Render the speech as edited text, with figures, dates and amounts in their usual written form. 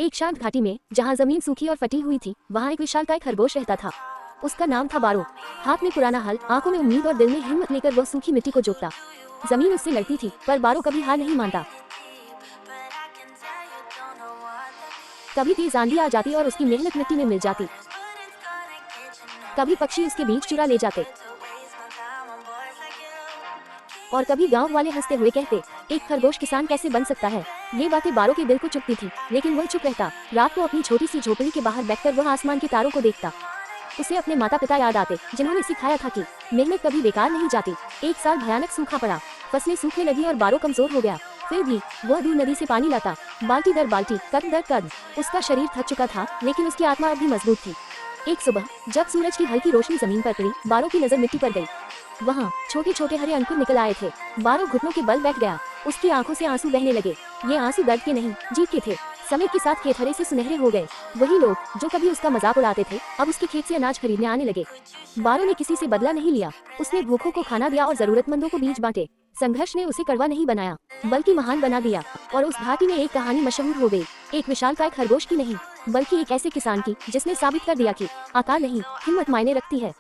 एक शांत घाटी में, जहाँ जमीन सूखी और फटी हुई थी, वहाँ एक विशालकाय खरगोश रहता था। उसका नाम था बारो। हाथ में पुराना हल, आंखों में उम्मीद और दिल में हिम्मत लेकर वह सूखी मिट्टी को जोतता। जमीन उससे लड़ती थी, पर बारो कभी हार नहीं मानता। कभी तेज आंधी आ जाती और उसकी मेहनत मिट्टी में मिल जाती। कभी पक्षी उसके बीज चुरा ले जाते, और कभी गांव वाले हंसते हुए कहते, एक खरगोश किसान कैसे बन सकता है। ये बातें बारो के दिल को चुभती थी, लेकिन वह चुप रहता। रात को अपनी छोटी सी झोपड़ी के बाहर बैठकर वह आसमान के तारों को देखता। उसे अपने माता पिता याद आते, जिन्होंने सिखाया था कि मेहनत कभी बेकार नहीं जाती। एक साल भयानक सूखा पड़ा, फसलें सूखने लगी और बारो कमजोर हो गया। फिर भी वह दूर नदी से पानी लाता, बाल्टी दर बाल्टी, कद दर कद। उसका शरीर थक चुका था, लेकिन उसकी आत्मा अब भी मजबूत थी। एक सुबह जब सूरज की हल्की रोशनी जमीन पर पड़ी, बारो की नजर मिट्टी पर गई। वहाँ छोटे छोटे हरे अंकुर निकल आए थे। बारो घुटनों के बल बैठ गया। उसकी आंखों से आंसू बहने लगे। ये आंसू दर्द के नहीं, जीत के थे। समय के साथ खेत हरे से सुनहरे हो गए। वही लोग जो कभी उसका मजाक उड़ाते थे, अब उसके खेत से अनाज खरीदने आने लगे। बारो ने किसी से बदला नहीं लिया। उसने भूखों को खाना दिया और जरूरतमंदों को बीज बांटे। संघर्ष ने उसे कड़वा नहीं बनाया, बल्कि महान बना दिया। और उस घाटी में एक कहानी मशहूर हो गई, एक विशालकाय खरगोश की नहीं, बल्कि एक ऐसे किसान की, जिसने साबित कर दिया कि आकार नहीं, हिम्मत मायने रखती है।